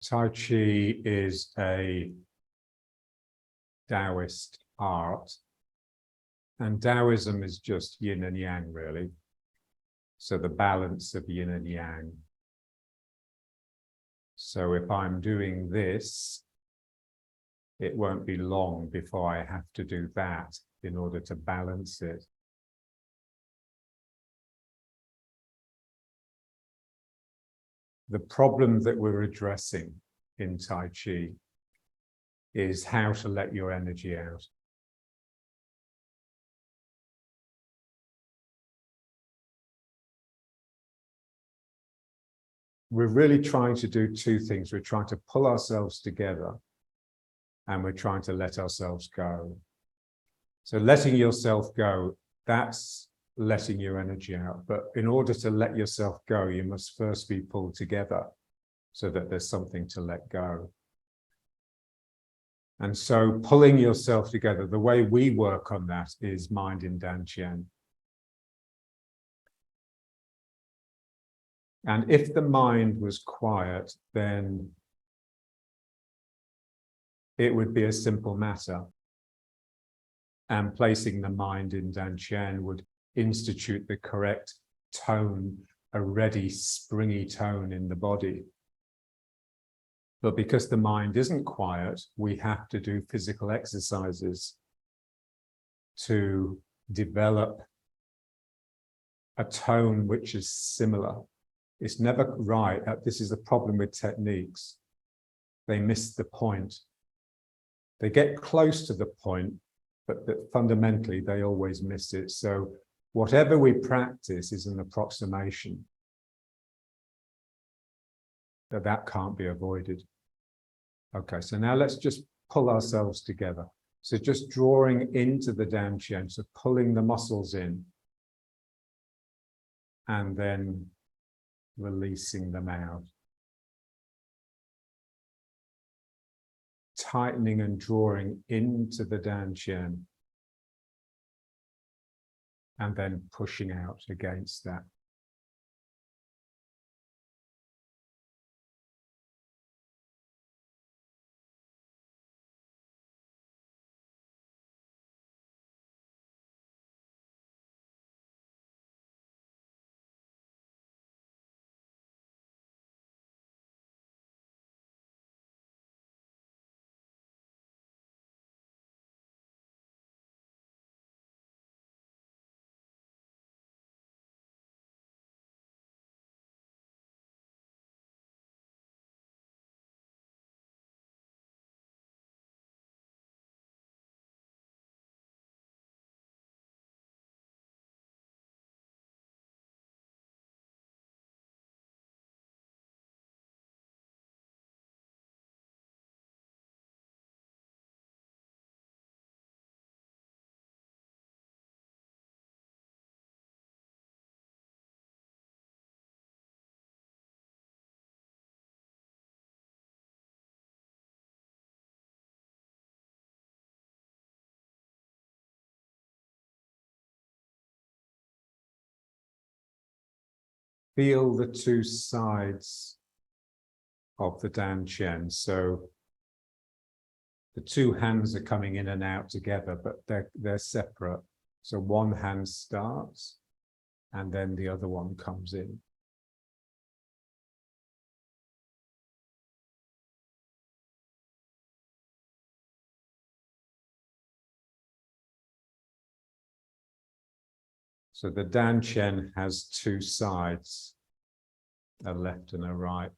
Tai Chi is a Taoist art, and Taoism is just yin and yang, really. So the balance of yin and yang. So if I'm doing this, it won't be long before I have to do that in order to balance it. The problem that we're addressing in Tai Chi is how to let your energy out. We're really trying to do two things. We're trying to pull ourselves together, and we're trying to let ourselves go. So letting yourself go, that's letting your energy out. But in order to let yourself go, you must first be pulled together so that there's something to let go. And so pulling yourself together, the way we work on that is mind in Danqian. And if the mind was quiet, then it would be a simple matter. And placing the mind in Danqian would institute the correct tone, a ready, springy tone in the body. But because the mind isn't quiet, we have to do physical exercises to develop a tone which is similar. It's never right. This is the problem with techniques. They miss the point. They get close to the point, but fundamentally they always miss it. So whatever we practice is an approximation. That can't be avoided. Okay, so now let's just pull ourselves together. So just drawing into the Danqian, so pulling the muscles in, and then releasing them out. Tightening and drawing into the Danqian, and then pushing out against that. Feel the two sides of the Danqian. So the two hands are coming in and out together, but they're separate. So one hand starts, and then the other one comes in. So the Danqian has two sides, a left and a right.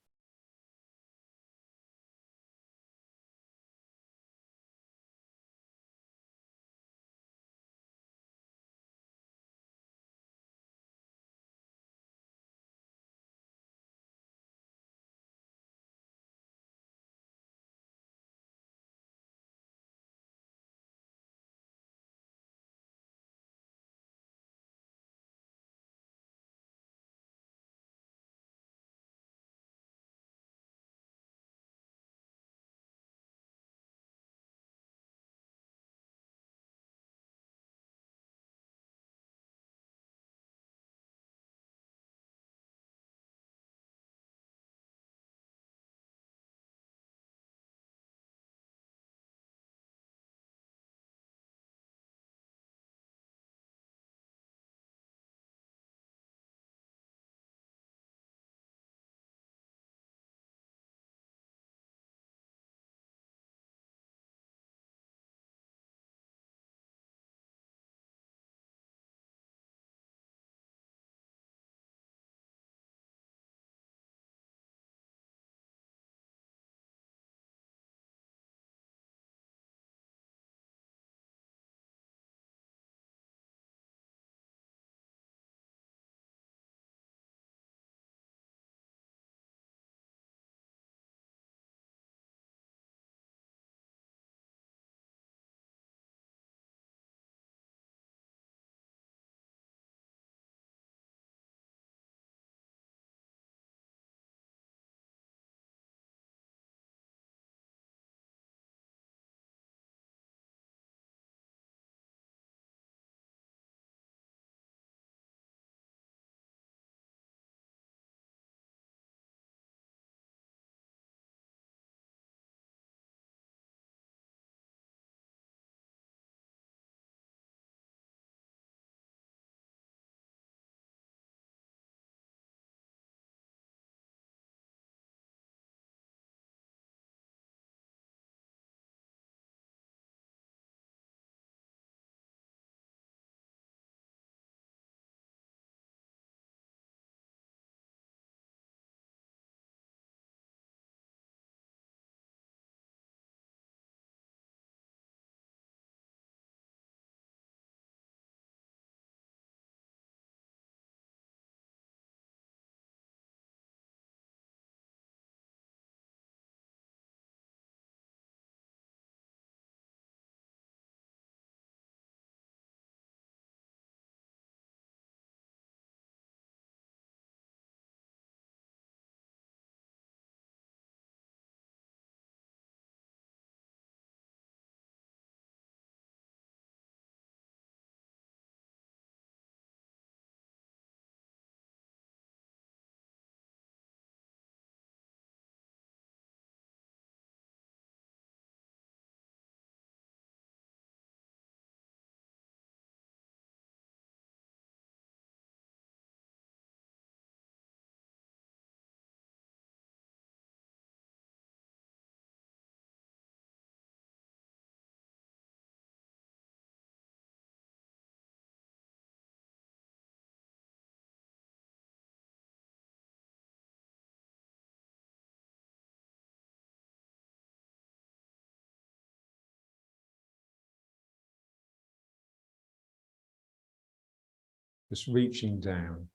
just reaching down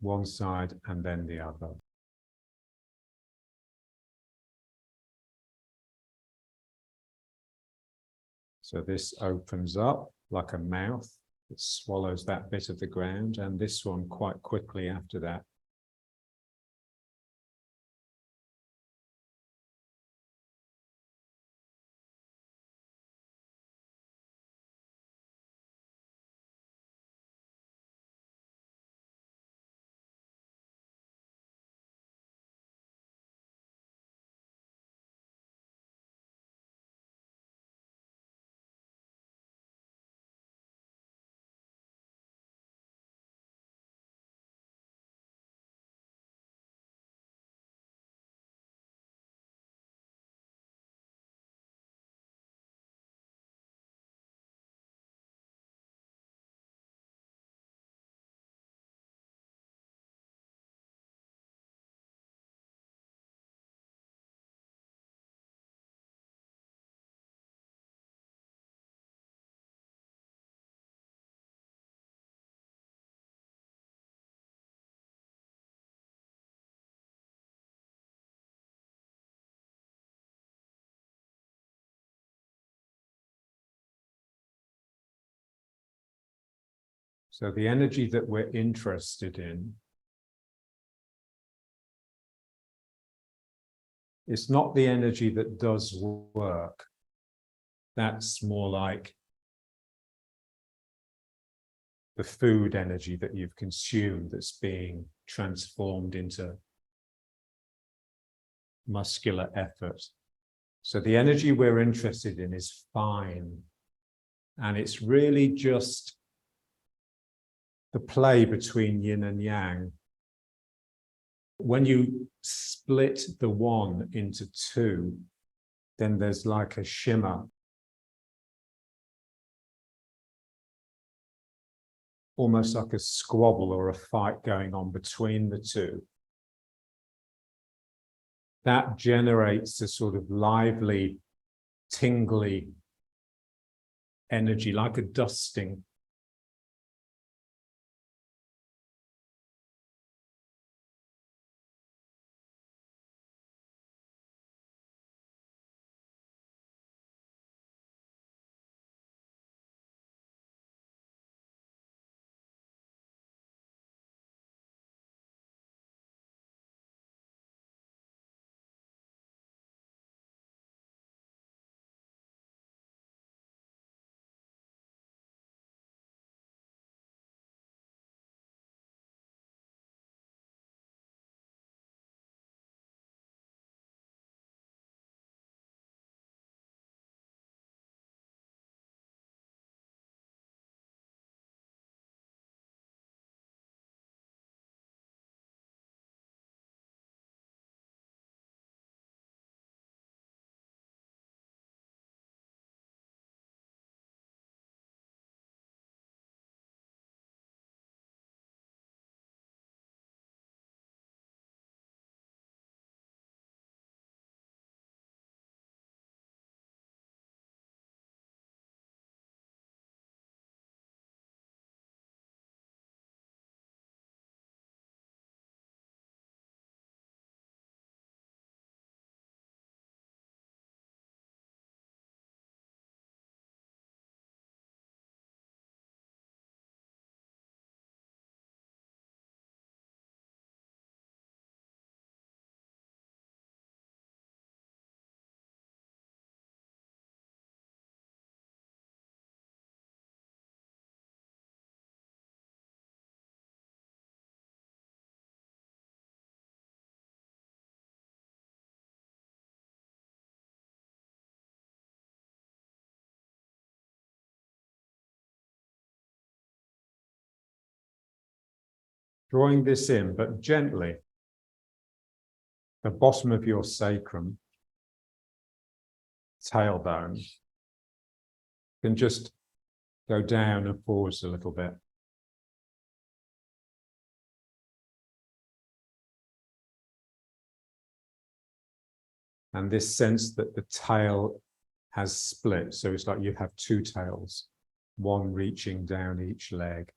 one side and then the other. So this opens up like a mouth that swallows that bit of the ground, and this one quite quickly after that. So the energy that we're interested in is not the energy that does work. That's more like the food energy that you've consumed that's being transformed into muscular effort. So the energy we're interested in is fine. And it's really just the play between yin and yang. When you split the one into two, then there's like a shimmer, almost like a squabble or a fight going on between the two. That generates a sort of lively, tingly energy, like a dusting. Drawing this in, but gently, the bottom of your sacrum, tailbone, can just go down and forwards a little bit. And this sense that the tail has split, so it's like you have two tails. one reaching down each leg.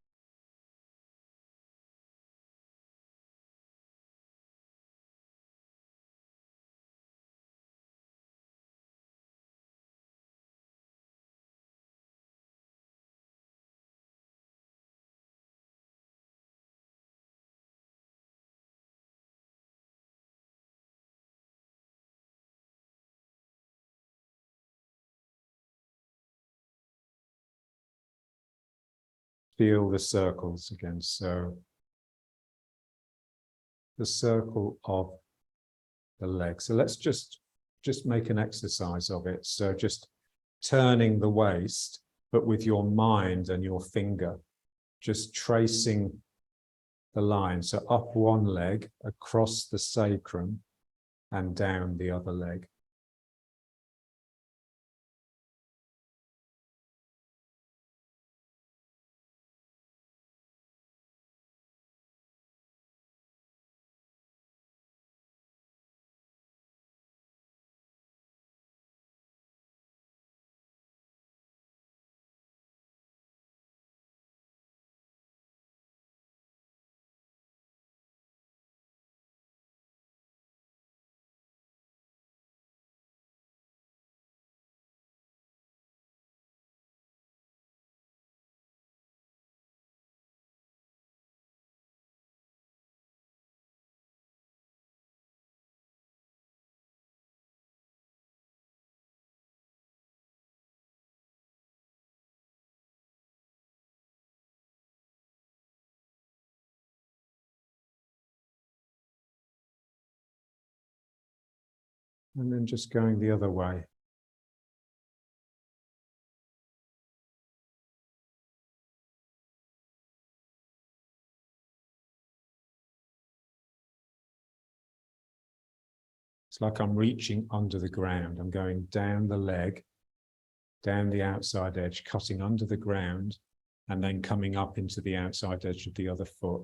Feel the circles again. So the circle of the leg. So let's just make an exercise of it. So just turning the waist, but with your mind and your finger, just tracing the line. So up one leg, across the sacrum, and down the other leg. And then just going the other way. It's like I'm reaching under the ground. I'm going down the leg, down the outside edge, cutting under the ground, and then coming up into the outside edge of the other foot.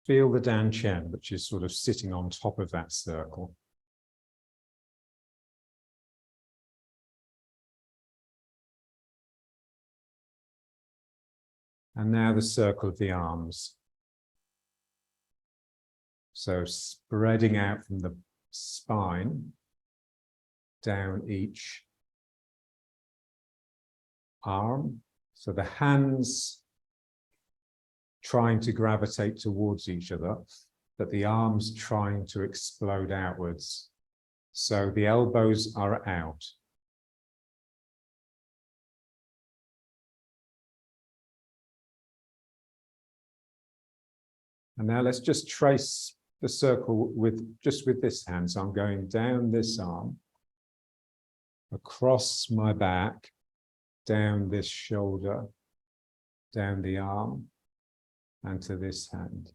Feel the Dan Chen, which is sort of sitting on top of that circle. And now the circle of the arms. So spreading out from the spine down each arm. So the hands trying to gravitate towards each other, but the arms trying to explode outwards. So the elbows are out. And now let's just trace the circle with this hand. So I'm going down this arm, across my back, down this shoulder, down the arm, and to this hand.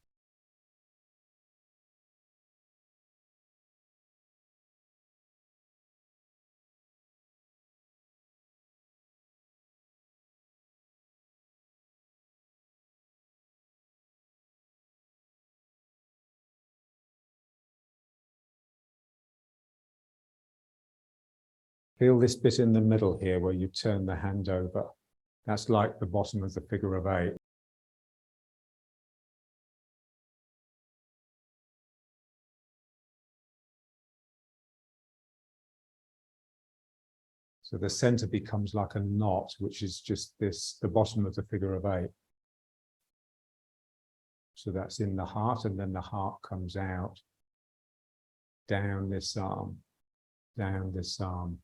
Feel this bit in the middle here where you turn the hand over. That's like the bottom of the figure of 8. So the center becomes like a knot, which is just this, the bottom of the figure of 8. So that's in the heart, and then the heart comes out, down this arm, down this arm.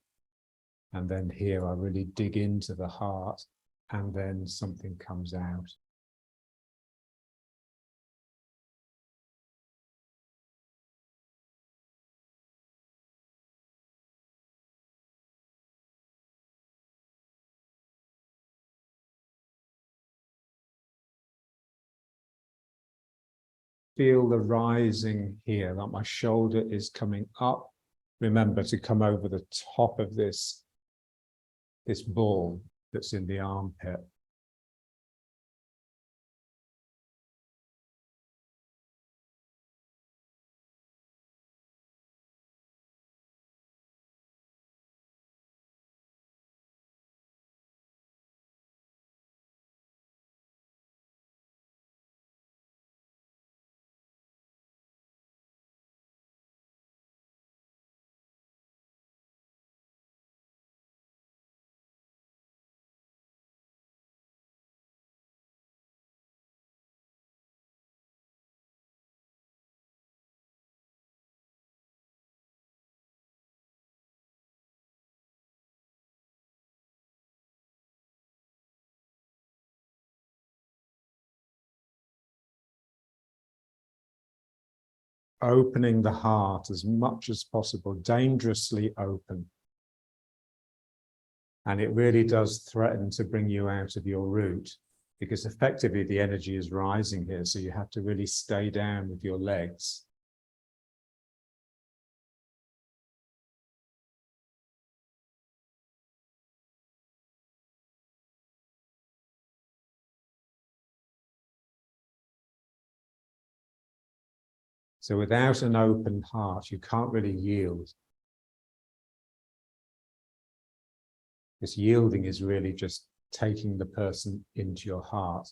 And then here I really dig into the heart, and then something comes out. Feel the rising here, like my shoulder is coming up. Remember to come over the top of this ball that's in the armpit. Opening the heart as much as possible, dangerously open. And it really does threaten to bring you out of your root, because effectively the energy is rising here. So you have to really stay down with your legs. So without an open heart, you can't really yield. This yielding is really just taking the person into your heart.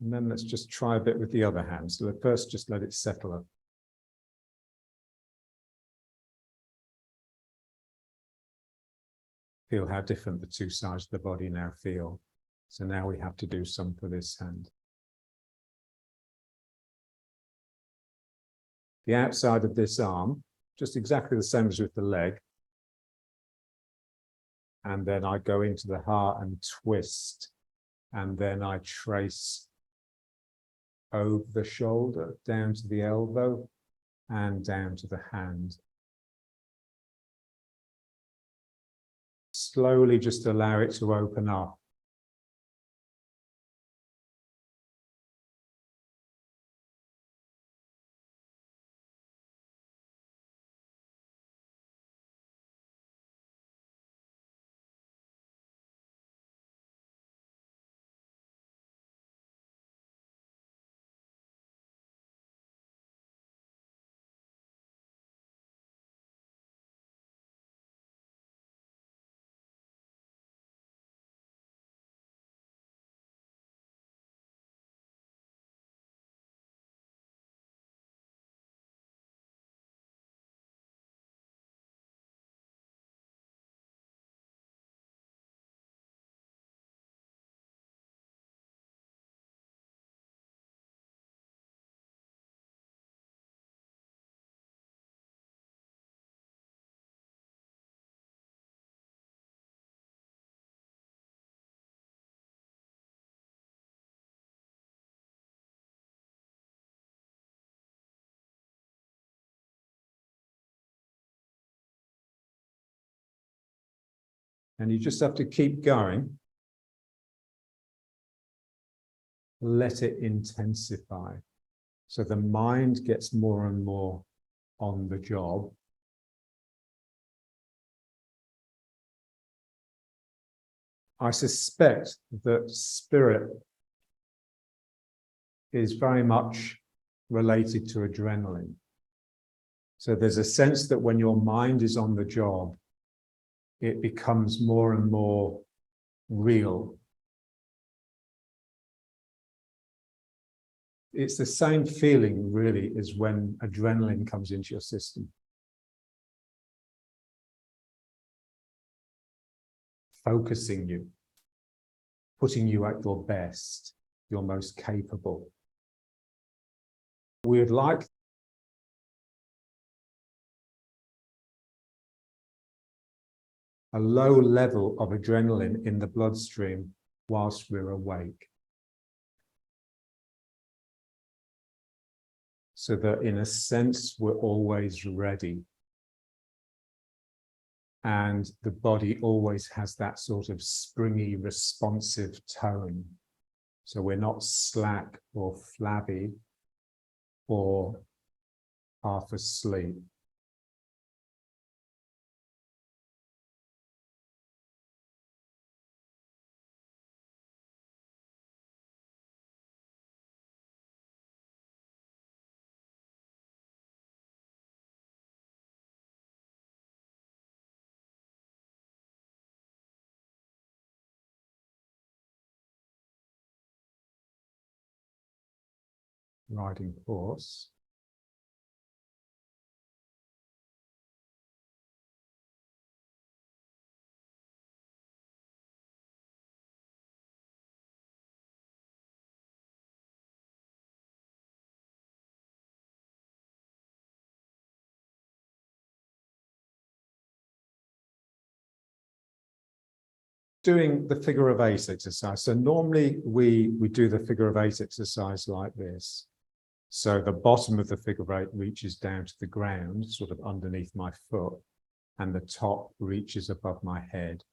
And then let's just try a bit with the other hand. So first, just let it settle up. Feel how different the two sides of the body now feel. So now we have to do some for this hand. The outside of this arm, just exactly the same as with the leg. And then I go into the heart and twist. And then I trace over the shoulder, down to the elbow, and down to the hand. Slowly just allow it to open up. And you just have to keep going. Let it intensify. So the mind gets more and more on the job, I suspect that spirit is very much related to adrenaline. So there's a sense that when your mind is on the job, it becomes more and more real. It's the same feeling, really, as when adrenaline comes into your system. Focusing you, putting you at your best, your most capable. We would like a low level of adrenaline in the bloodstream whilst we're awake. So that in a sense, we're always ready. And the body always has that sort of springy, responsive tone. So we're not slack or flabby or half asleep. Riding horse. Doing the figure of 8 exercise. So normally we do the figure of 8 exercise like this. So the bottom of the figure of 8 reaches down to the ground, sort of underneath my foot, and the top reaches above my head.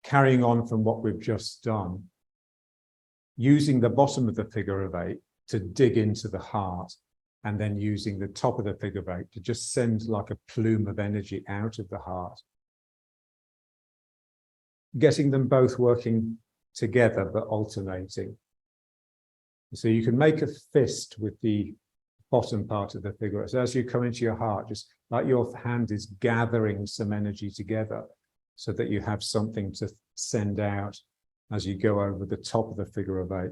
Carrying on from what we've just done, using the bottom of the figure of 8 to dig into the heart, and then using the top of the figure of 8 to just send like a plume of energy out of the heart. Getting them both working together, but alternating. So you can make a fist with the bottom part of the figure. So as you come into your heart, just like your hand is gathering some energy together so that you have something to send out as you go over the top of the figure of 8.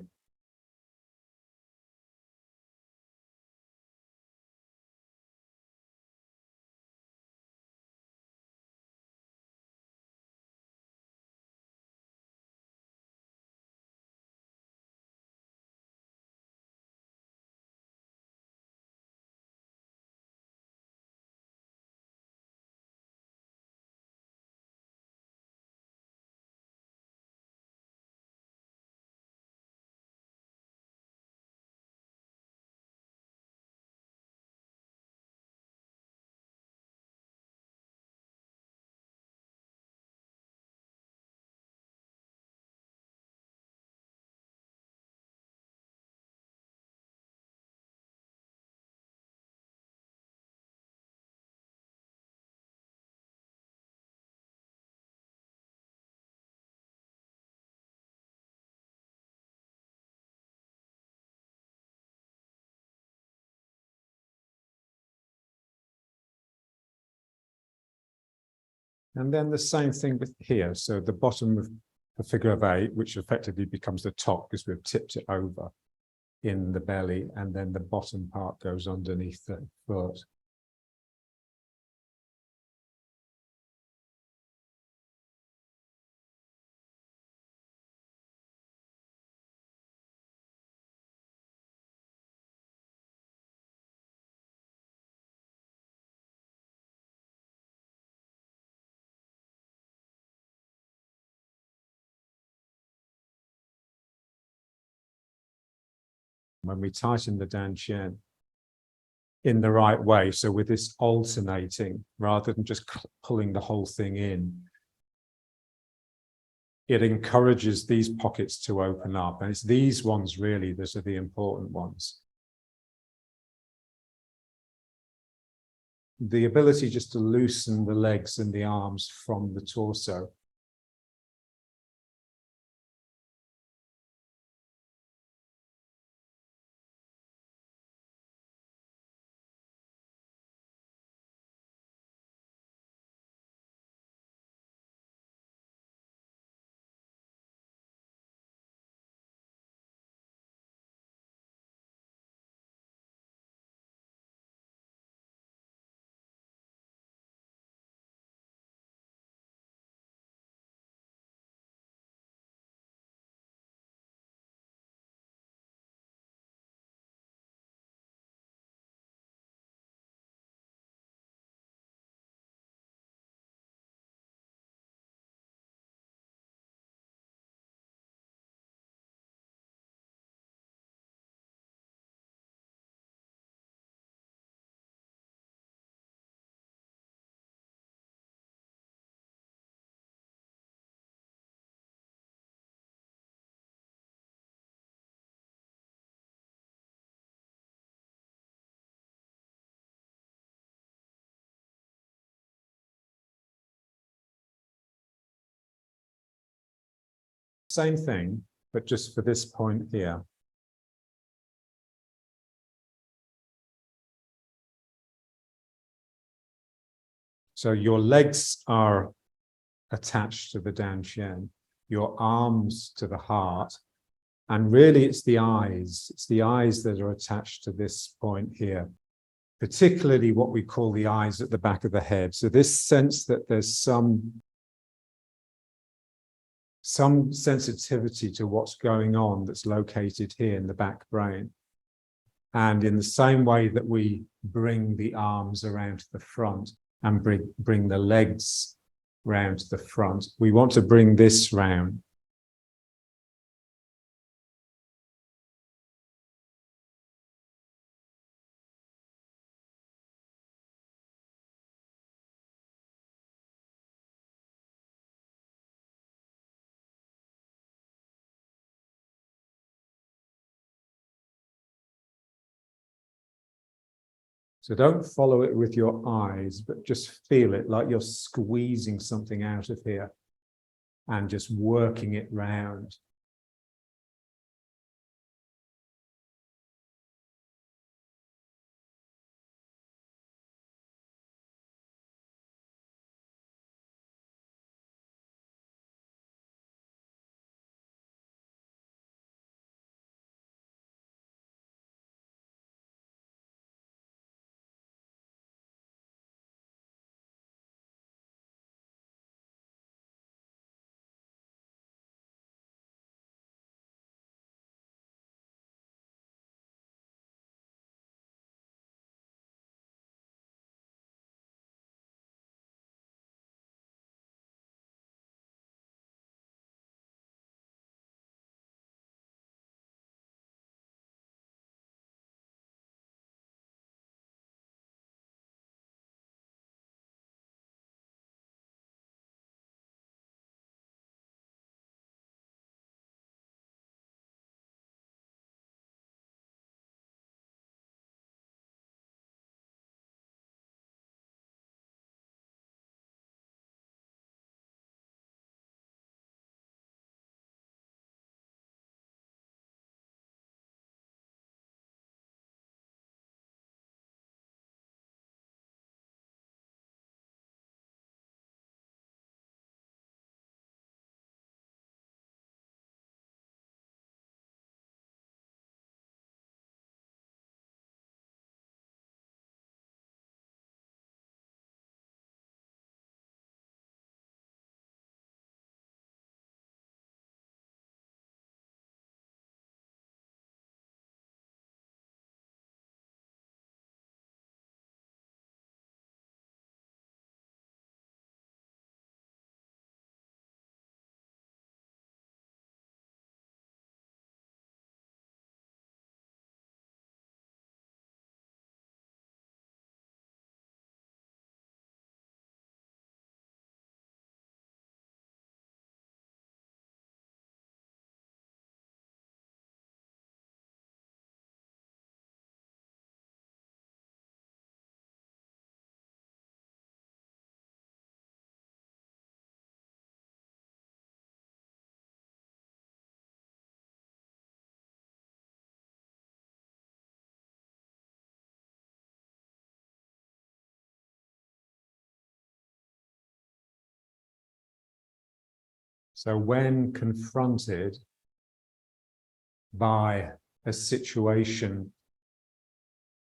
And then the same thing with here. So the bottom of the figure of 8, which effectively becomes the top because we've tipped it over in the belly, and then the bottom part goes underneath the foot. When we tighten the dantian in the right way, so with this alternating rather than just pulling the whole thing in, it encourages these pockets to open up. And it's these ones really that are the important ones. the ability just to loosen the legs and the arms from the torso. Same thing, but just for this point here. So your legs are attached to the dantian, your arms to the heart, and really it's the eyes. It's the eyes that are attached to this point here, particularly what we call the eyes at the back of the head. So this sense that there's some sensitivity to what's going on that's located here in the back brain. And in the same way that we bring the arms around to the front and bring the legs round to the front, we want to bring this round. So don't follow it with your eyes, but just feel it like you're squeezing something out of here and just working it round. So when confronted by a situation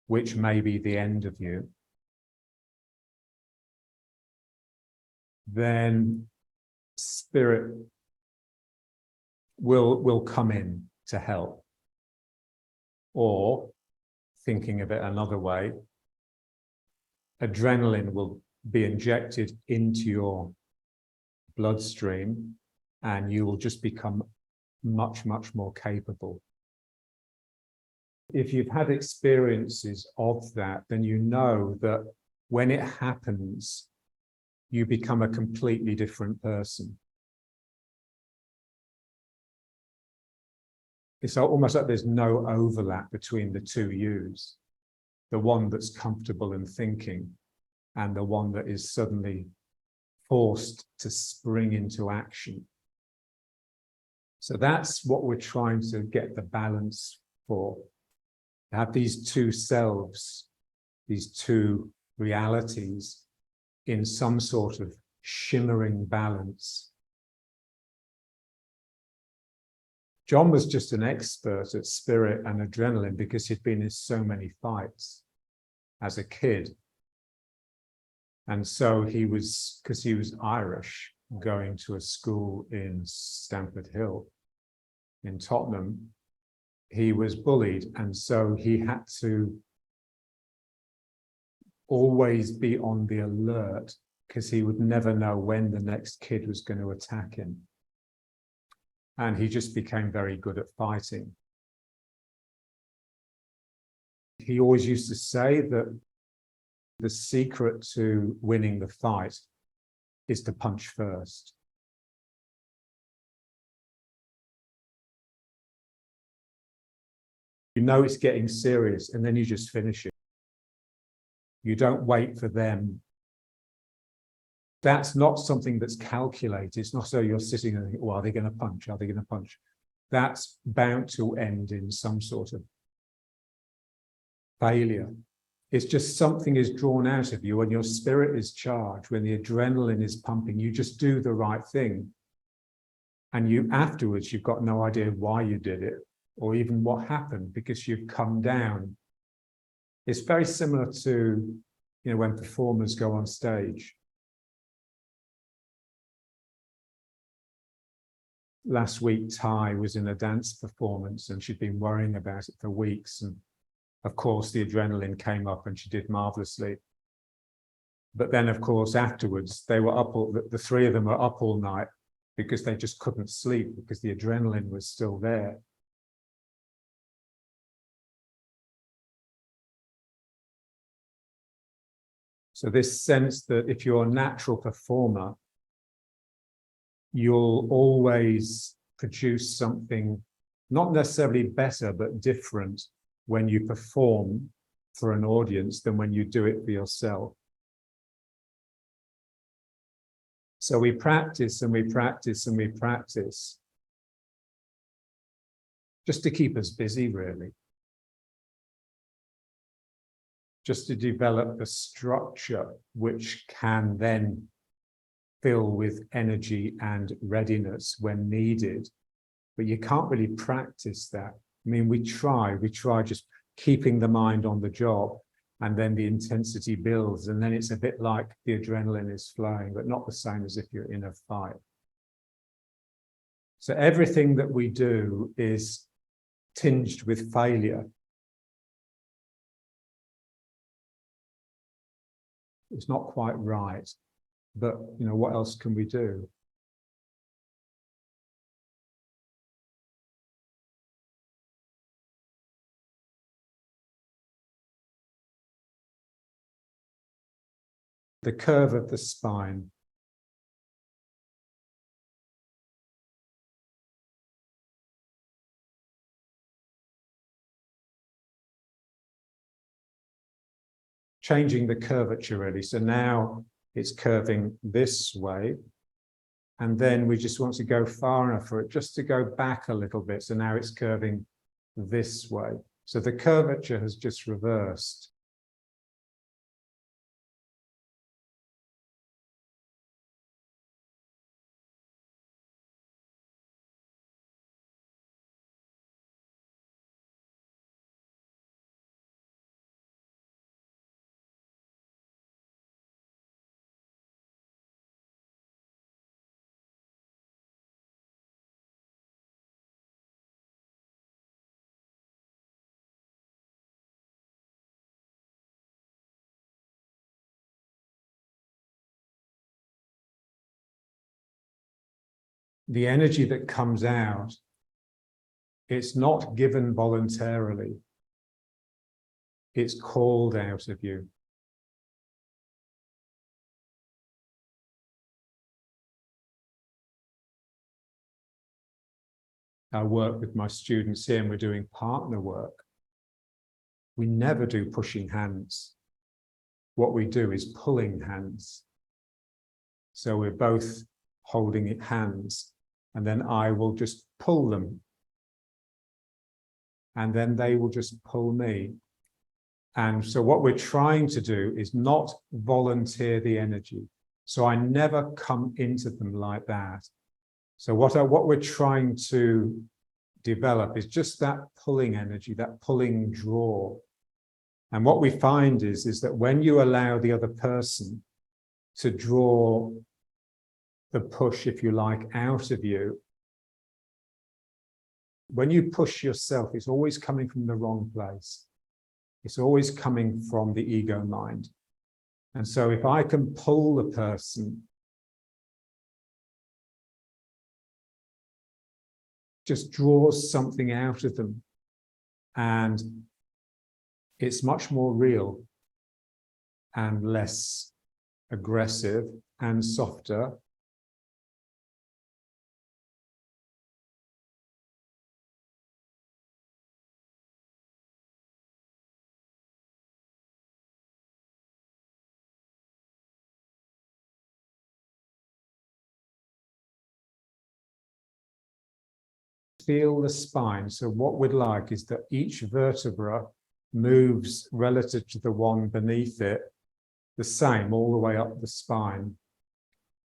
which may be the end of you, then spirit will come in to help. Or, thinking of it another way, adrenaline will be injected into your bloodstream and you will just become much, much more capable. If you've had experiences of that, then you know that when it happens, you become a completely different person. It's almost like there's no overlap between the two yous. The one that's comfortable in thinking and the one that is suddenly forced to spring into action. So that's what we're trying to get the balance for. To have these two selves, these two realities in some sort of shimmering balance. John was just an expert at spirit and adrenaline because he'd been in so many fights as a kid. And so he was, because he was Irish, going to a school in Stamford Hill in Tottenham, he was bullied. And so he had to always be on the alert because he would never know when the next kid was going to attack him. And he just became very good at fighting. He always used to say that the secret to winning the fight is to punch first. You know it's getting serious, and then you just finish it. You don't wait for them. That's not something that's calculated. It's not so you're sitting and thinking, well, are they going to punch? Are they going to punch? That's bound to end in some sort of failure. It's just something is drawn out of you when your spirit is charged, when the adrenaline is pumping, you just do the right thing. And you afterwards, you've got no idea why you did it or even what happened because you've come down. It's very similar to, when performers go on stage. Last week, Ty was in a dance performance and she'd been worrying about it for weeks. And of course, the adrenaline came up and she did marvelously. But then, of course, afterwards, they were up the three of them were up all night because they just couldn't sleep because the adrenaline was still there. So this sense that if you're a natural performer, you'll always produce something not necessarily better, but different when you perform for an audience than when you do it for yourself. So we practice and we practice and we practice just to keep us busy, really. Just to develop a structure which can then fill with energy and readiness when needed. But you can't really practice that. I mean, we try just keeping the mind on the job, and then the intensity builds, and then it's a bit like the adrenaline is flowing, but not the same as if you're in a fight. So everything that we do is tinged with failure. It's not quite right, but what else can we do? The curve of the spine. Changing the curvature, really. So now it's curving this way. And then we just want to go far enough for it just to go back a little bit. So now it's curving this way. So the curvature has just reversed. the energy that comes out, it's not given voluntarily. It's called out of you. I work with my students here and we're doing partner work. We never do pushing hands. What we do is pulling hands. So we're both holding it hands, and then I will just pull them. And then they will just pull me. And so what we're trying to do is not volunteer the energy. So I never come into them like that. So what we're trying to develop is just that pulling energy, that pulling draw. And what we find is that when you allow the other person to draw the push, if you like, out of you, when you push yourself, it's always coming from the wrong place. It's always coming from the ego mind. And so if I can pull the person, just draws something out of them, and it's much more real and less aggressive and softer. Feel the spine. So what we'd like is that each vertebra moves relative to the one beneath it, the same all the way up the spine.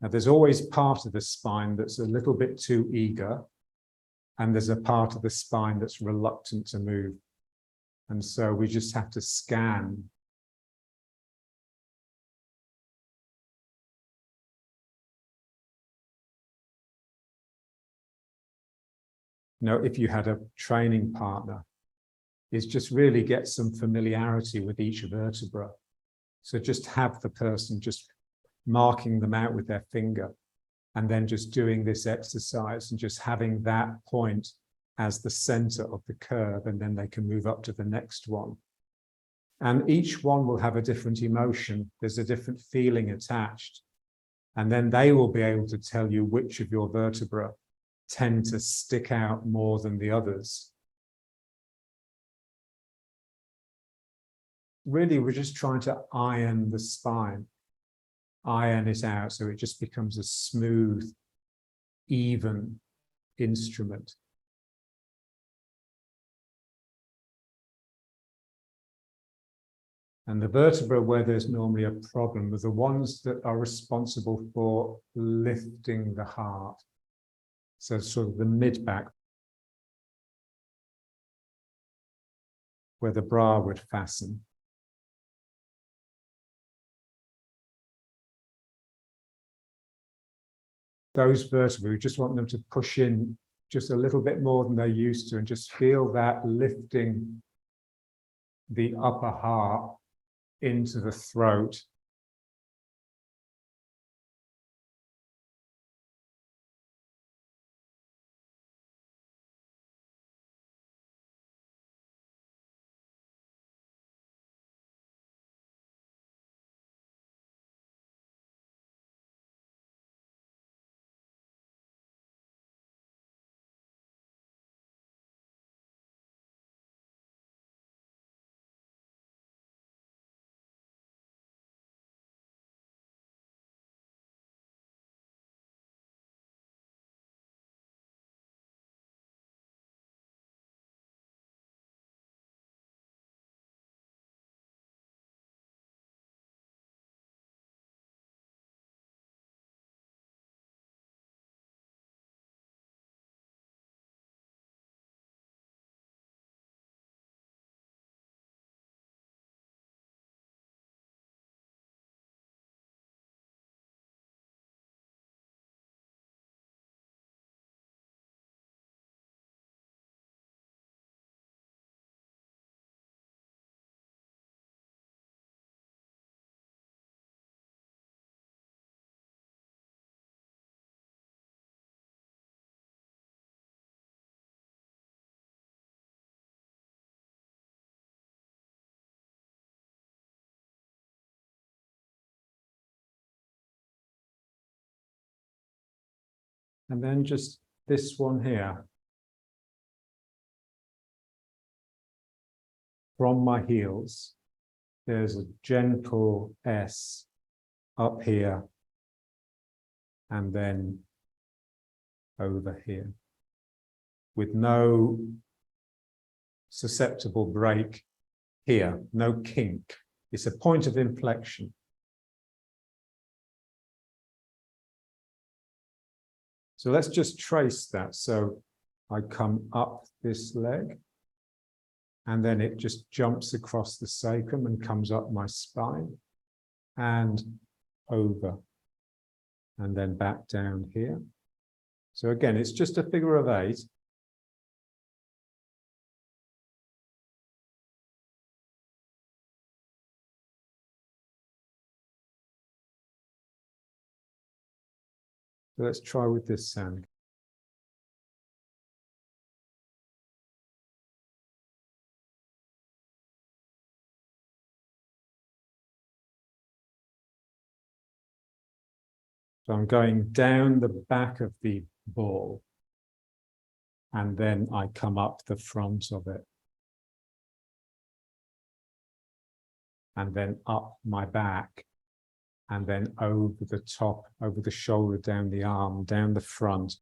Now there's always part of the spine that's a little bit too eager, and there's a part of the spine that's reluctant to move. And so we just have to scan. You know, if you had a training partner, is just really get some familiarity with each vertebra. So just have the person just marking them out with their finger, and then just doing this exercise and just having that point as the center of the curve, and then they can move up to the next one. And each one will have a different emotion. There's a different feeling attached. And then they will be able to tell you which of your vertebrae tend to stick out more than the others. Really, we're just trying to iron the spine, iron it out so it just becomes a smooth, even instrument. And the vertebrae where there's normally a problem are the ones that are responsible for lifting the heart. So sort of the mid-back, where the bra would fasten. Those vertebrae, we just want them to push in just a little bit more than they're used to, and just feel that lifting the upper heart into the throat. And then just this one here. From my heels, there's a gentle S up here and then over here with no susceptible break here, no kink. It's a point of inflection. So let's just trace that. So I come up this leg and then it just jumps across the sacrum and comes up my spine and over and then back down here. So again, it's just a figure of 8. So let's try with this sound. So I'm going down the back of the ball and then I come up the front of it. And then up my back and then over the top, over the shoulder, down the arm, down the front.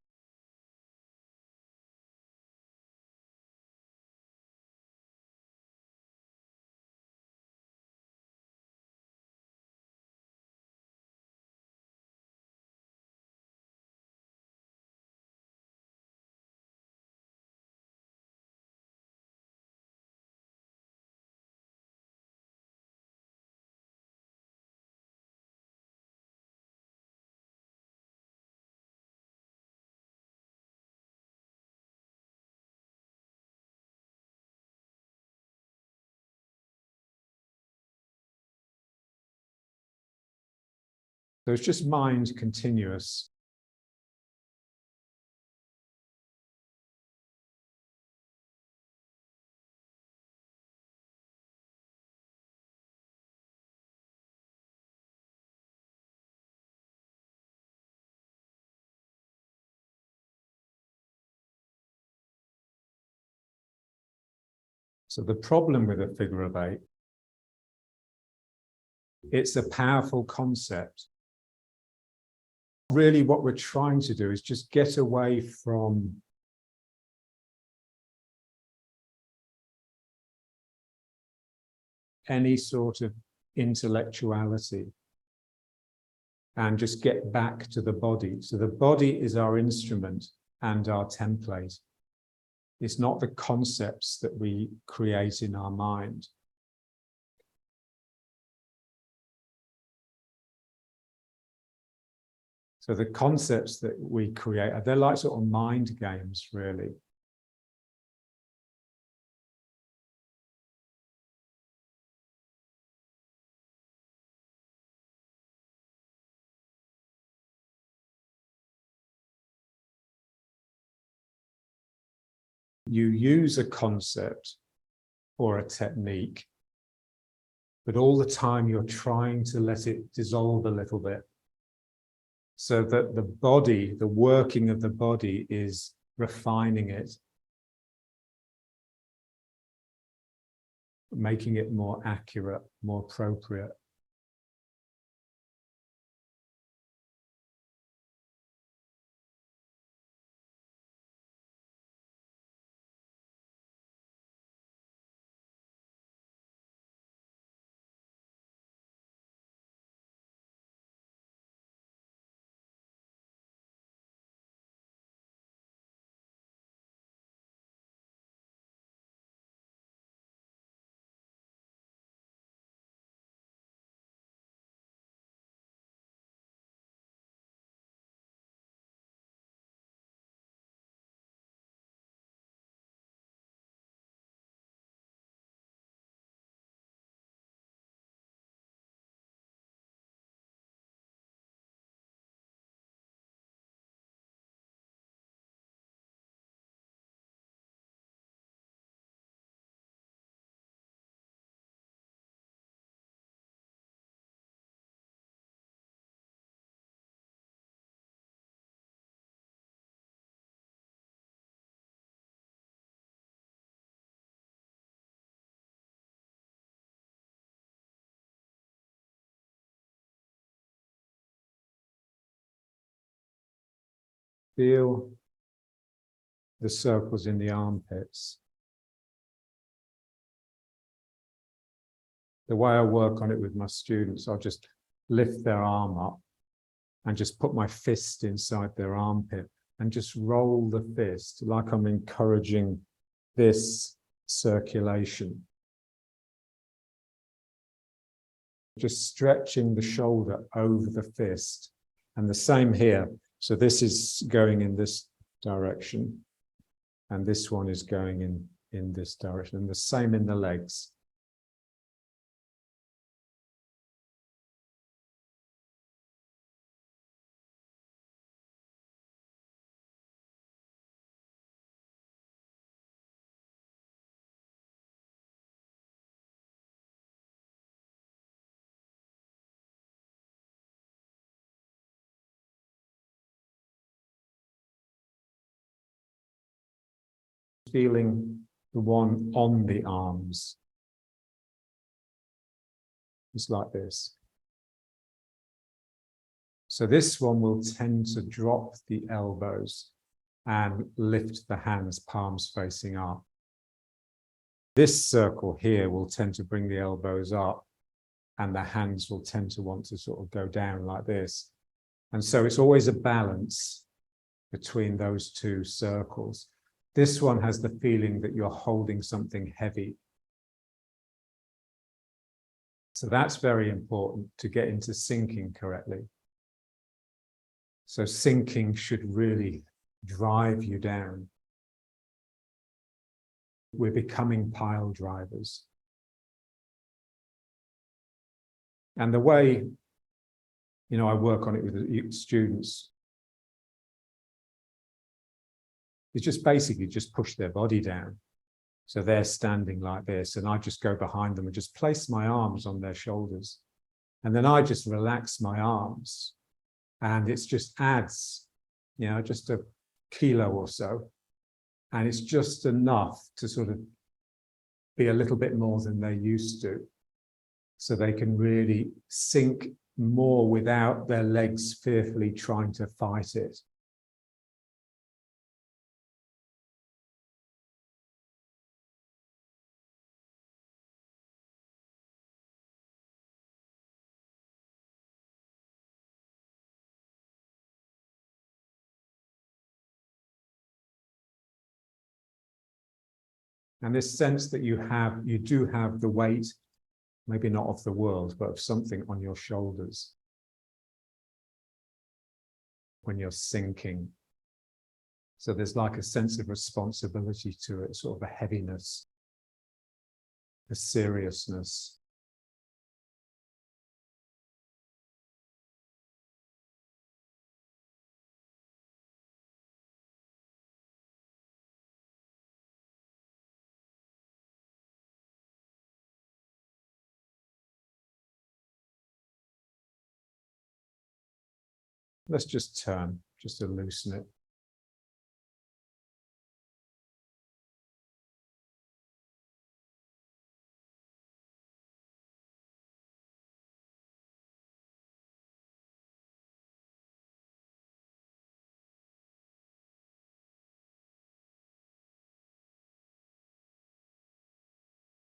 So it's just mind continuous. So the problem with a figure of 8, it's a powerful concept. Really what we're trying to do is just get away from any sort of intellectuality and just get back to the body. So the body is our instrument and our template. It's not the concepts that we create in our mind. So the concepts that we create, they're like sort of mind games, really. You use a concept or a technique, but all the time you're trying to let it dissolve a little bit so that the body, the working of the body is refining it, making it more accurate, more appropriate. feel the circles in the armpits. The way I work on it with my students, I'll just lift their arm up and just put my fist inside their armpit and just roll the fist like I'm encouraging this circulation. Just stretching the shoulder over the fist, and the same here. So this is going in this direction, and this one is going in this direction, and the same in the legs. Feeling the one on the arms. It's like this. So this one will tend to drop the elbows and lift the hands, palms facing up. This circle here will tend to bring the elbows up and the hands will tend to want to sort of go down like this. And so it's always a balance between those two circles. This one has the feeling that you're holding something heavy. So that's very important to get into syncing correctly. So syncing should really drive you down. We're becoming pile drivers. And the way, I work on it with the students, is just basically just push their body down. So they're standing like this, and I just go behind them and just place my arms on their shoulders. And then I just relax my arms. And it just adds, just a kilo or so. And it's just enough to sort of be a little bit more than they're used to. So they can really sink more without their legs fearfully trying to fight it. And this sense that you do have the weight, maybe not of the world, but of something on your shoulders when you're sinking. So there's like a sense of responsibility to it, sort of a heaviness, a seriousness. Let's just turn, just to loosen it.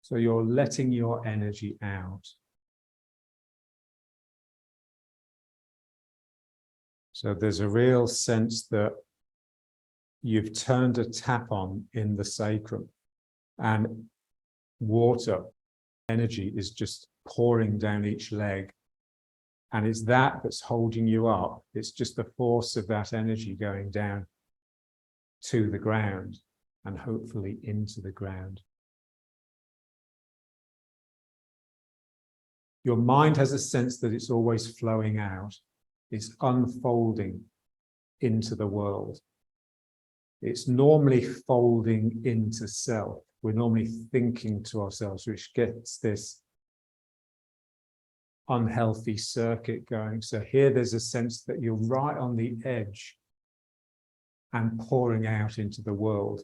So you're letting your energy out. So there's a real sense that you've turned a tap on in the sacrum, and water, energy is just pouring down each leg. And it's that that's holding you up. It's just the force of that energy going down to the ground and hopefully into the ground. Your mind has a sense that it's always flowing out. It's unfolding into the world. It's normally folding into self. We're normally thinking to ourselves, which gets this unhealthy circuit going. So here there's a sense that you're right on the edge and pouring out into the world.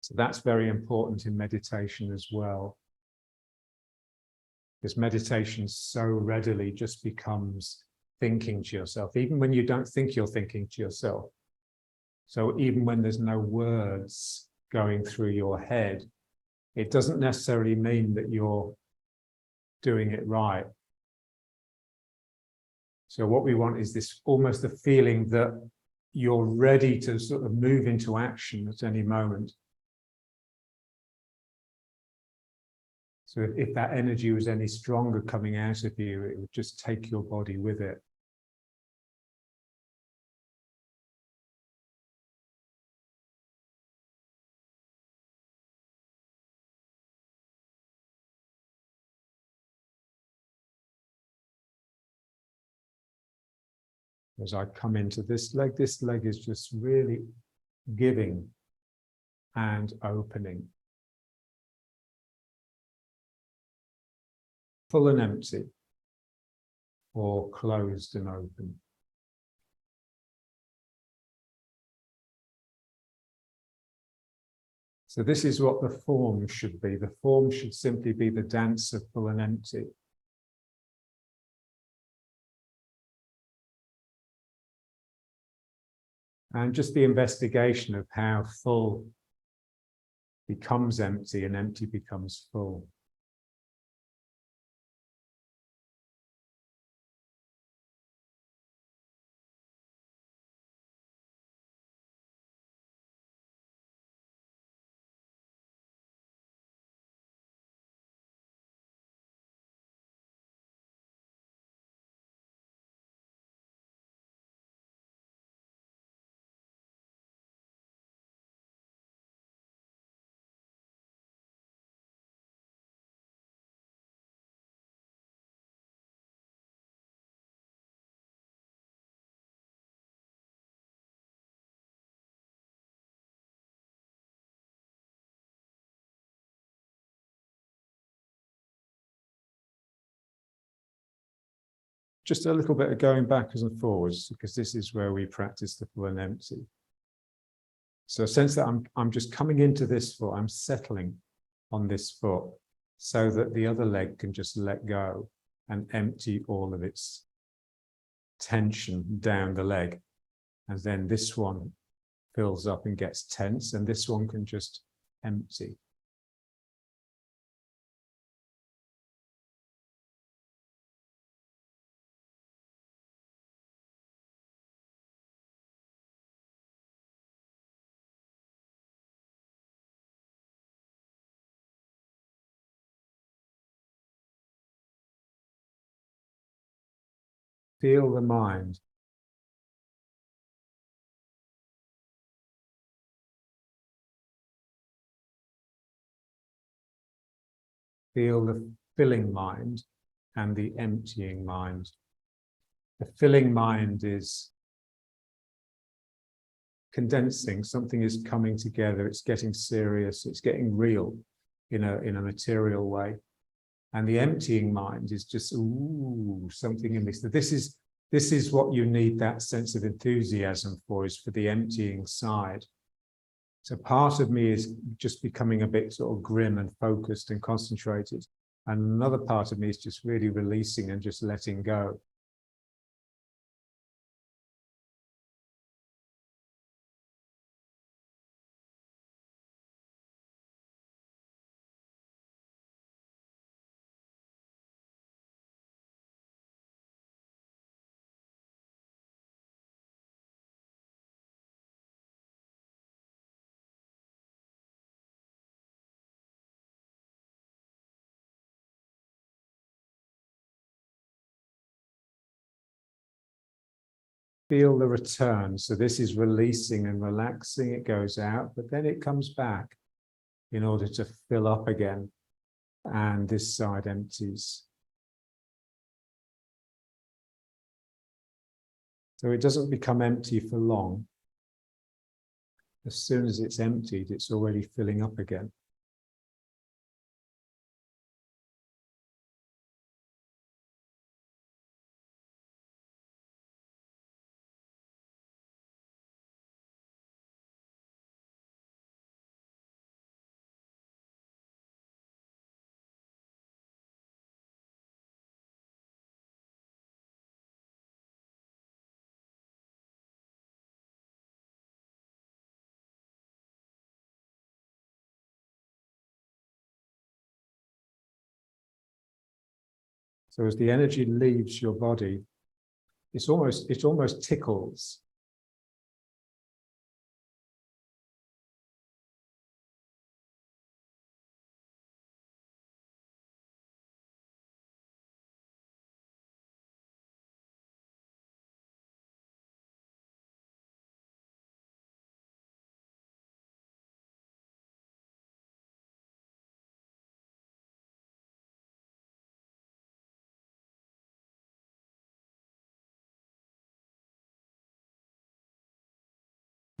So that's very important in meditation as well. Because meditation so readily just becomes thinking to yourself, even when you don't think you're thinking to yourself. So even when there's no words going through your head, it doesn't necessarily mean that you're doing it right. So what we want is this almost the feeling that you're ready to sort of move into action at any moment. So if that energy was any stronger coming out of you, it would just take your body with it. As I come into this leg is just really giving and opening. Full and empty, or closed and open. So this is what the form should be. The form should simply be the dance of full and empty. And just the investigation of how full becomes empty and empty becomes full. Just a little bit of going backwards and forwards, because this is where we practice the full and empty. So a sense that I'm just coming into this foot, I'm settling on this foot so that the other leg can just let go and empty all of its tension down the leg. And then this one fills up and gets tense, and this one can just empty. Feel the mind. Feel the filling mind and the emptying mind. The filling mind is condensing, something is coming together, it's getting serious, it's getting real in a material way. And the emptying mind is just, ooh, something in this. This is what you need that sense of enthusiasm for, is for the emptying side. So part of me is just becoming a bit sort of grim and focused and concentrated. And another part of me is just really releasing and just letting go. Feel the return. So this is releasing and relaxing. It goes out, but then it comes back in order to fill up again. And this side empties. So it doesn't become empty for long. As soon as it's emptied, it's already filling up again. So as the energy leaves your body, it almost tickles.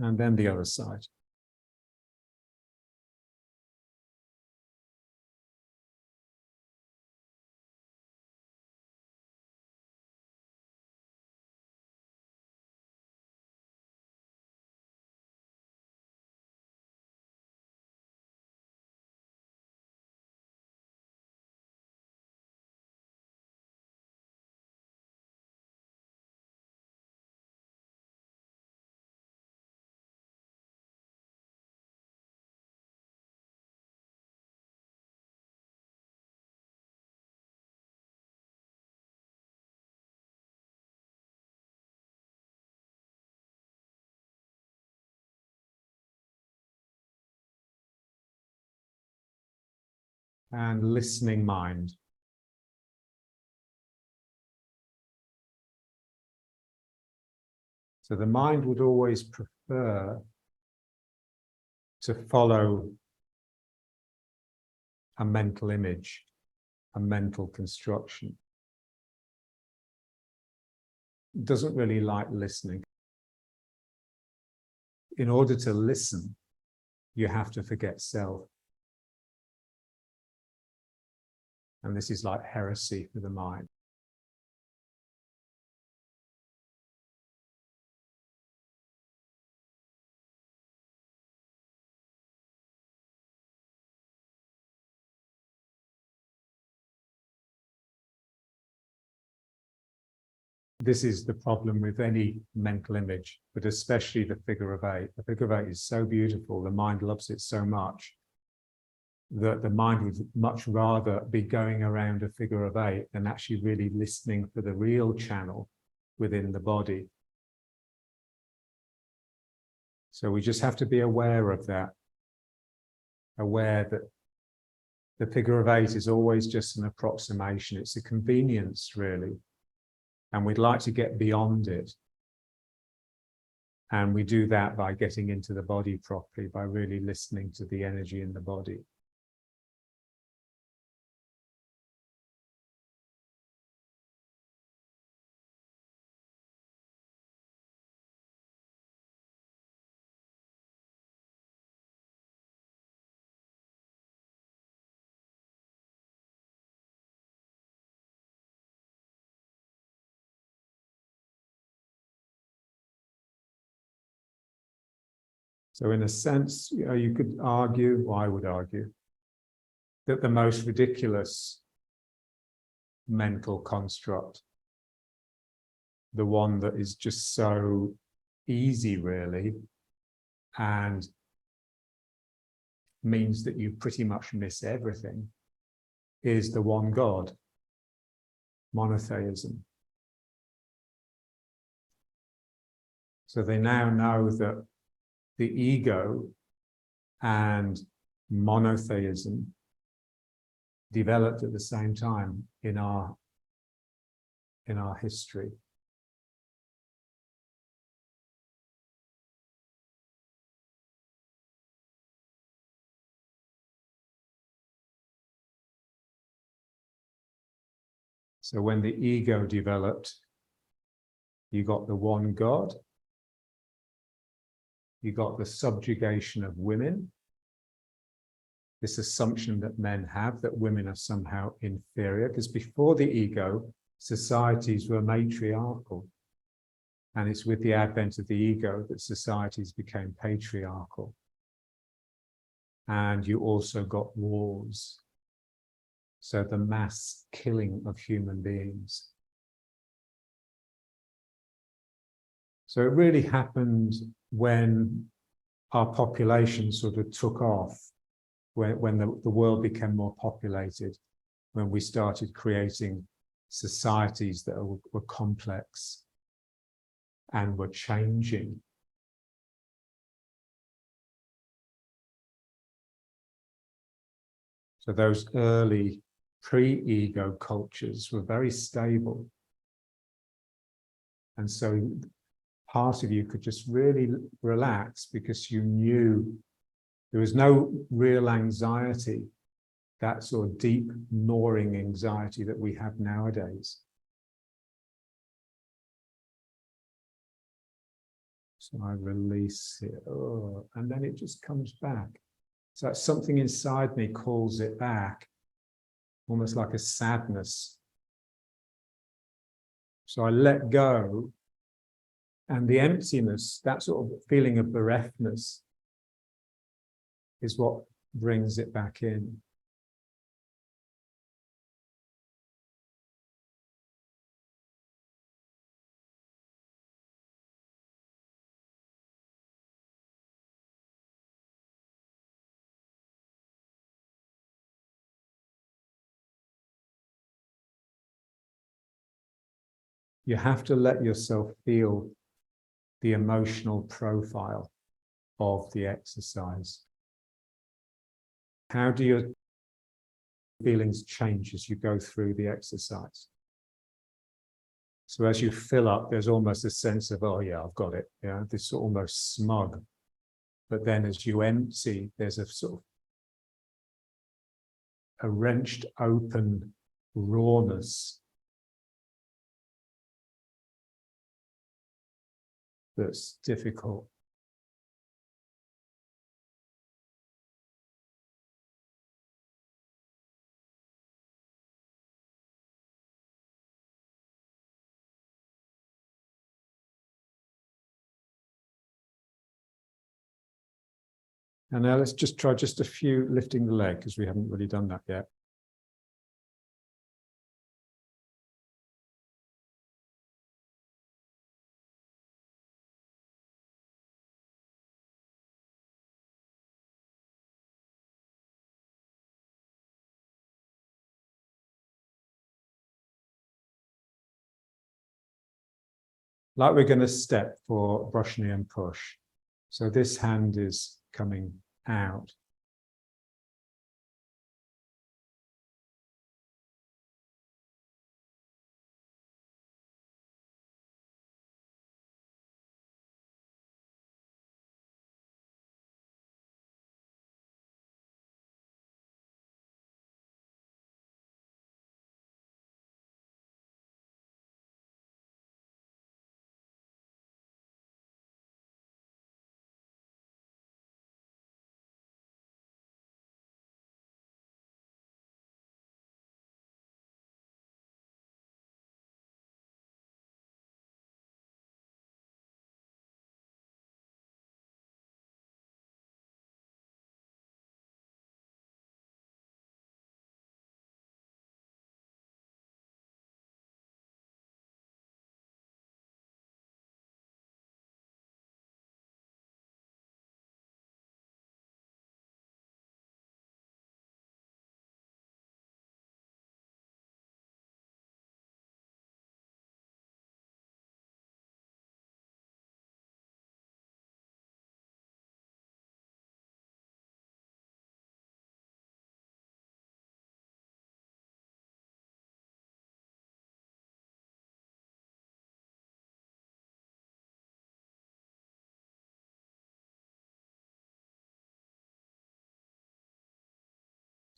And then the other side. And listening mind. So the mind would always prefer to follow a mental image, a mental construction. It doesn't really like listening. In order to listen, you have to forget self. And this is like heresy for the mind. This is the problem with any mental image, but especially the figure of eight. The figure of eight is so beautiful, the mind loves it so much, that the mind would much rather be going around a figure of eight than actually really listening for the real channel within the body. So we just have to be aware of that, aware that the figure of eight is always just an approximation. It's a convenience, really. And we'd like to get beyond it. And we do that by getting into the body properly, by really listening to the energy in the body. So in a sense, you could argue, or I would argue, that the most ridiculous mental construct, the one that is just so easy, really, and means that you pretty much miss everything, is the one God, monotheism. So they now know that the ego and monotheism developed at the same time in our history. So when the ego developed, you got the one God, you got the subjugation of women, this assumption that men have that women are somehow inferior, because before the ego, societies were matriarchal. And it's with the advent of the ego that societies became patriarchal. And you also got wars. So the mass killing of human beings. So it really happened when our population sort of took off, when the world became more populated, when we started creating societies that were complex and were changing. So those early pre-ego cultures were very stable. And so part of you could just really relax because you knew there was no real anxiety, that sort of deep gnawing anxiety that we have nowadays. So I release it, and then it just comes back. So something inside me calls it back, almost like a sadness. So I let go, and the emptiness, that sort of feeling of bereftness, is what brings it back in. You have to let yourself feel the emotional profile of the exercise. How do your feelings change as you go through the exercise? So as you fill up, there's almost a sense of, oh yeah, I've got it. Yeah, this almost smug. But then as you empty, there's a sort of a wrenched open rawness that's difficult. And now let's just try just a few lifting the leg, because we haven't really done that yet. Like we're going to step for brush knee and push. So this hand is coming out.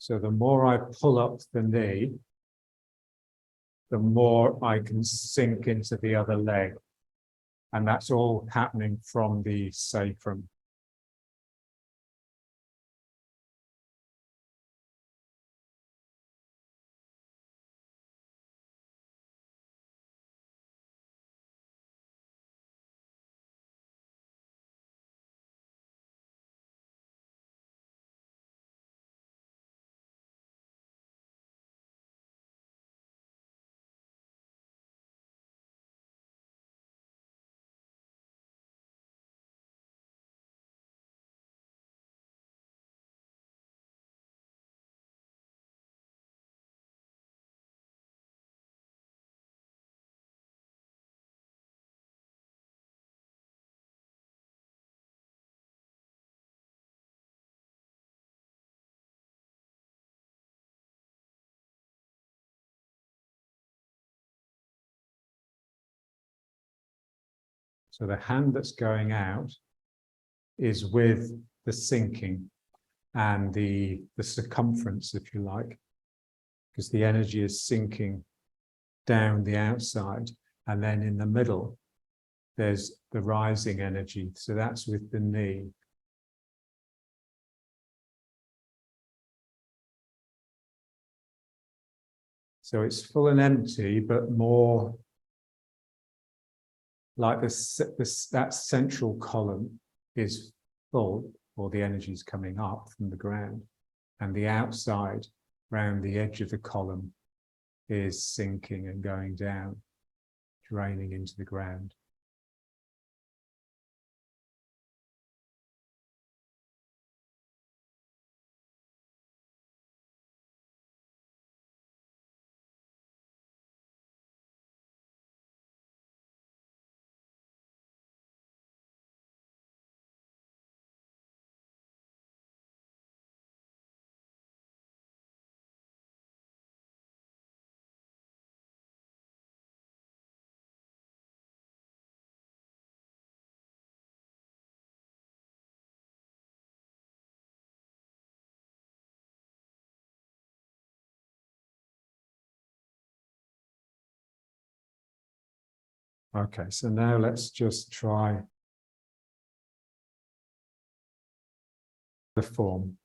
So the more I pull up the knee, the more I can sink into the other leg. And that's all happening from the sacrum. So the hand that's going out is with the sinking and the circumference, if you like, because the energy is sinking down the outside, and then in the middle there's the rising energy, so that's with the knee. So it's full and empty, but more like that central column is full, or the energy is coming up from the ground, and the outside round the edge of the column is sinking and going down, draining into the ground. Okay, so now let's just try the form.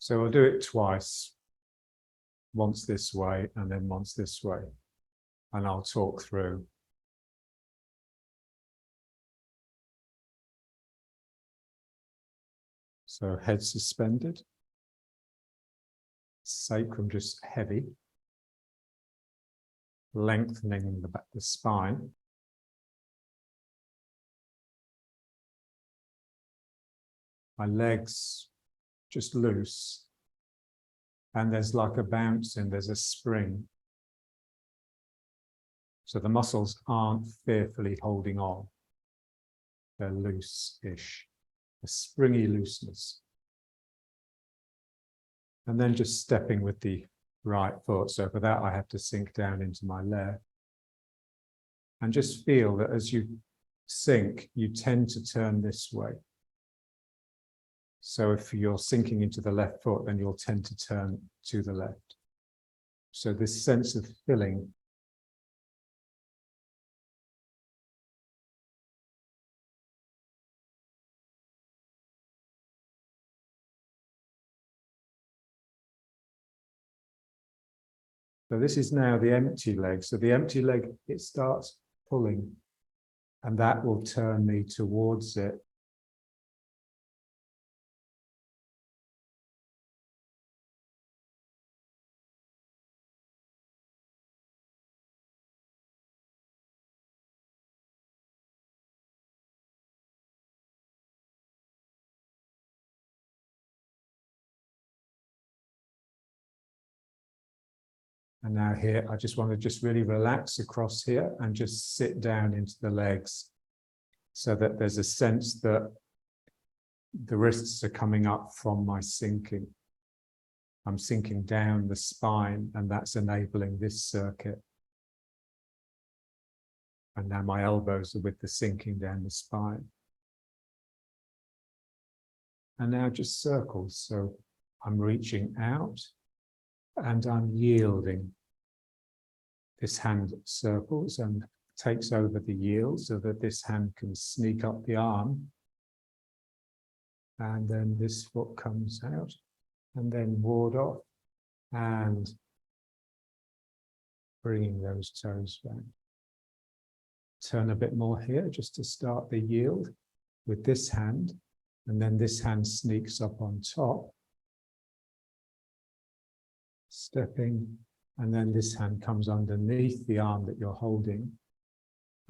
So I'll do it twice, once this way and then once this way, and I'll talk through. So head suspended, sacrum just heavy, lengthening the spine. My legs just loose, and there's like a bouncing, there's a spring. So the muscles aren't fearfully holding on. They're loose-ish, a springy looseness. And then just stepping with the right foot. So for that, I have to sink down into my left. And just feel that as you sink, you tend to turn this way. So if you're sinking into the left foot, then you'll tend to turn to the left. So this sense of filling. So this is now the empty leg. So the empty leg, it starts pulling, and that will turn me towards it. And now here, I just want to just really relax across here and just sit down into the legs so that there's a sense that the wrists are coming up from my sinking. I'm sinking down the spine, and that's enabling this circuit. And now my elbows are with the sinking down the spine. And now just circles. So I'm reaching out and I'm yielding. This hand circles and takes over the yield so that this hand can sneak up the arm. And then this foot comes out and then ward off and bringing those toes back. Turn a bit more here just to start the yield with this hand, and then this hand sneaks up on top, stepping, and then this hand comes underneath the arm that you're holding,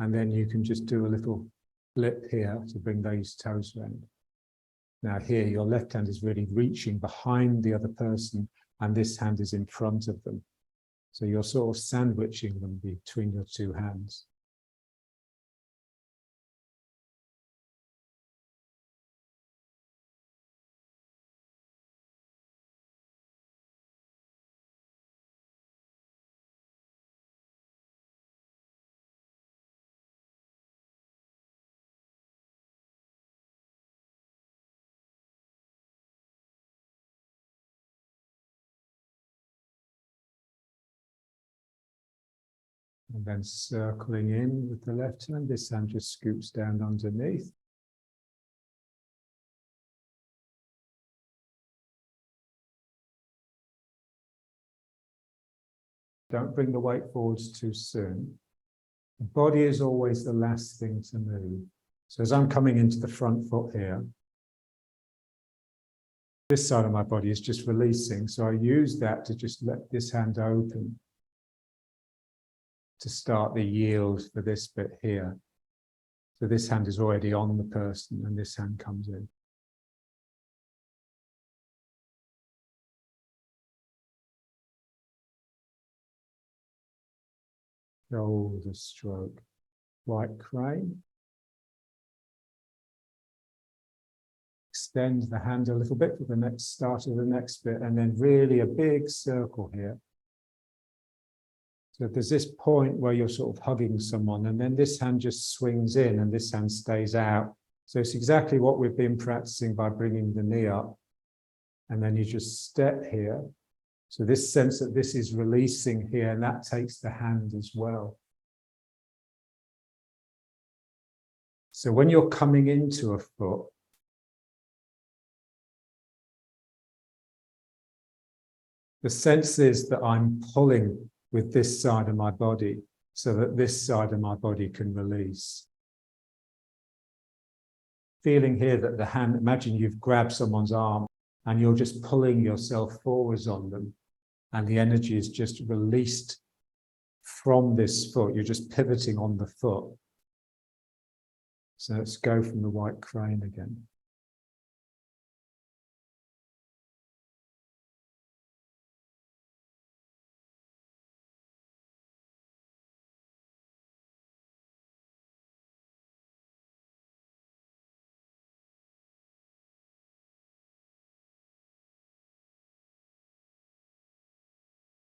and then you can just do a little flip here to bring those toes round. Now here, your left hand is really reaching behind the other person, and this hand is in front of them. So you're sort of sandwiching them between your two hands. And then circling in with the left hand, this hand just scoops down underneath. Don't bring the weight forwards too soon. The body is always the last thing to move. So as I'm coming into the front foot here, this side of my body is just releasing. So I use that to just let this hand open to start the yield for this bit here. So this hand is already on the person and this hand comes in. Shoulder stroke, right crane. Extend the hand a little bit for the next start of the next bit, and then really a big circle here. So there's this point where you're sort of hugging someone, and then this hand just swings in and this hand stays out. So it's exactly what we've been practicing by bringing the knee up. And then you just step here. So this sense that this is releasing here, and that takes the hand as well. So when you're coming into a foot, the sense is that I'm pulling with this side of my body so that this side of my body can release. Feeling here that the hand, imagine you've grabbed someone's arm and you're just pulling yourself forwards on them, and the energy is just released from this foot. You're just pivoting on the foot. So let's go from the white crane again.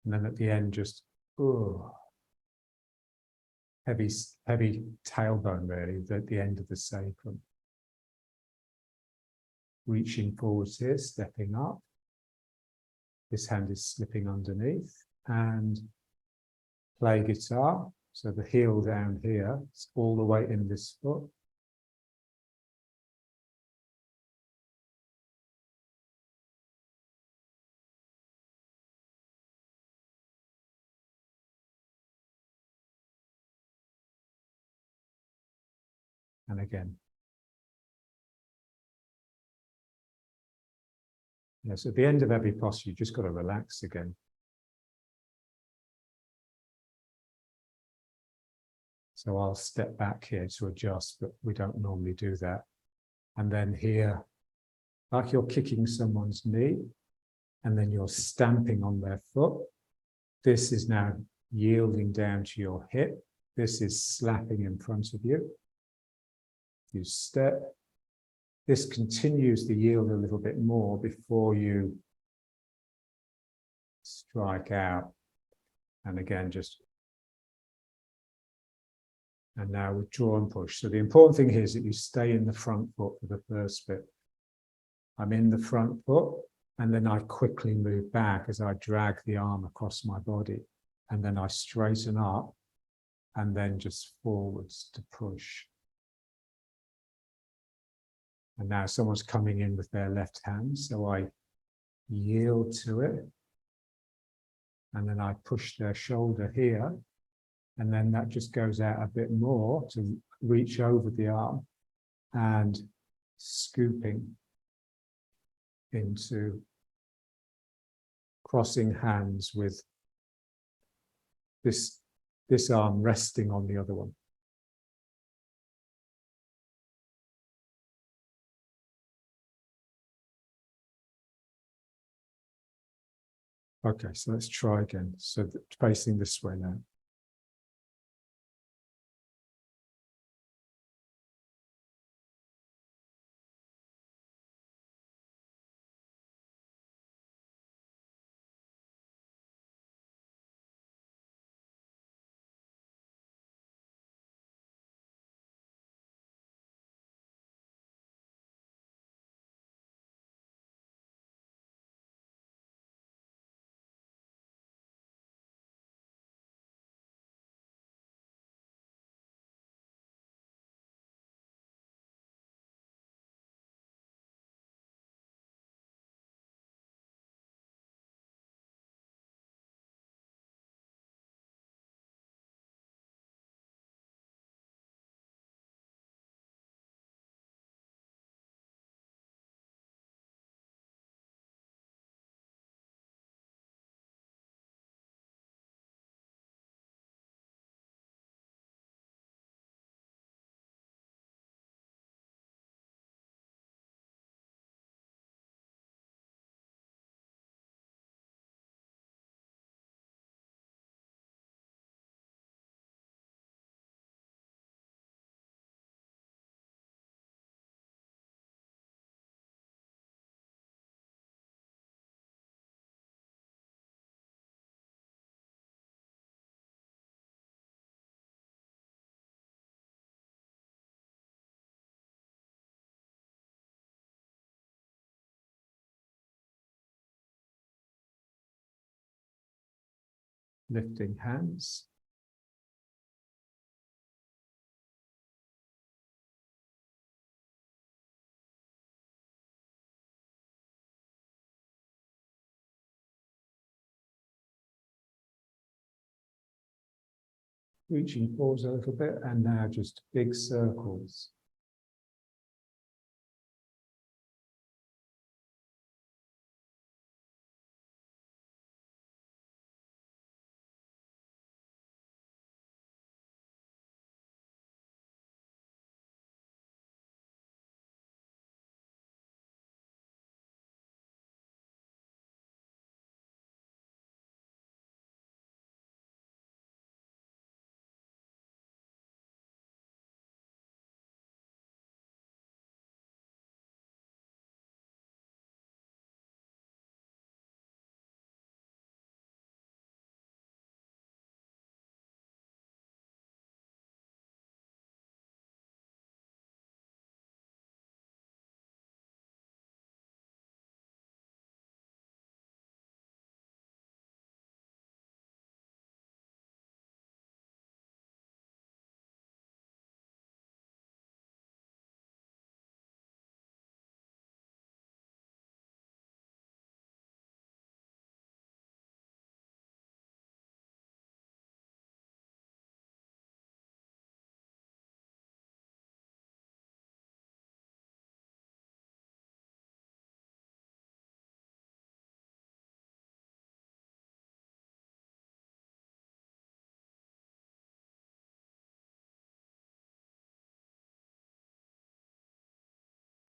And then at the end, just heavy tailbone really at the end of the sacrum. Reaching forwards here, stepping up. This hand is slipping underneath, and play guitar. So the heel down here, it's all the way in this foot. And again. Yeah, so at the end of every posture, you just got to relax again. So I'll step back here to adjust, but we don't normally do that. And then here, like you're kicking someone's knee, and then you're stamping on their foot. This is now yielding down to your hip. This is slapping in front of you. You step. This continues the yield a little bit more before you strike out. And again, just, and now withdraw and push. So the important thing here is that you stay in the front foot for the first bit. I'm in the front foot, and then I quickly move back as I drag the arm across my body. And then I straighten up, and then just forwards to push. And now someone's coming in with their left hand, so I yield to it. And then I push their shoulder here. And then that just goes out a bit more to reach over the arm and scooping into crossing hands with this arm resting on the other one. Okay, so let's try again. So facing this way now. Lifting hands. Reaching forwards a little bit, and now just big circles.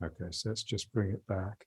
Okay, so let's just bring it back.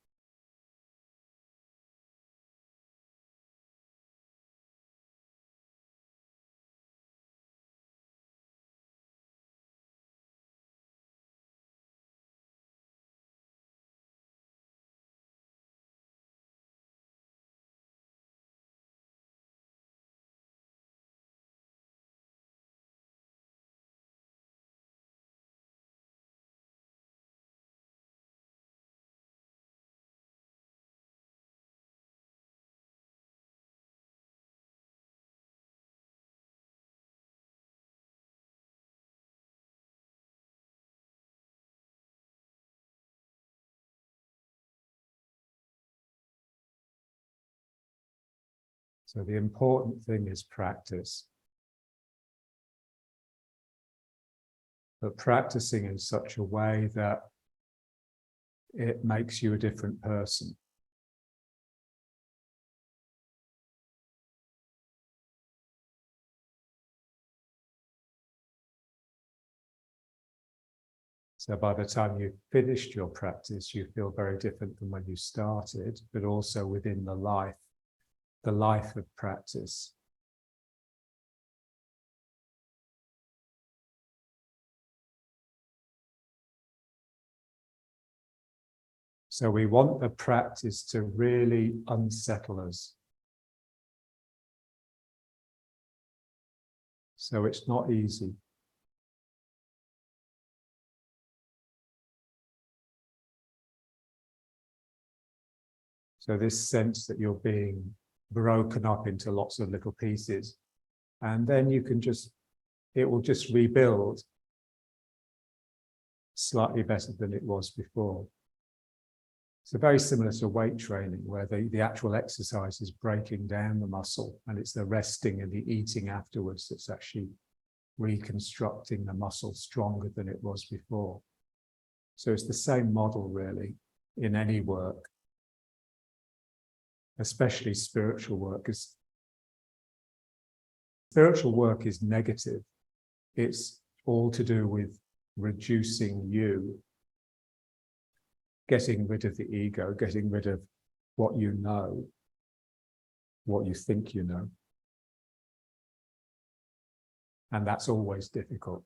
So the important thing is practice. But practicing in such a way that it makes you a different person. So by the time you've finished your practice, you feel very different from when you started, but also within the life the life of practice. So we want the practice to really unsettle us. So it's not easy. So this sense that you're being broken up into lots of little pieces, and then you can just, it will just rebuild slightly better than it was before. So very similar to weight training, where the actual exercise is breaking down the muscle, and it's the resting and the eating afterwards that's actually reconstructing the muscle stronger than it was before. So it's the same model really in any work, especially spiritual work, because spiritual work is negative. It's all to do with reducing you, getting rid of the ego, getting rid of what you know, what you think you know. And that's always difficult.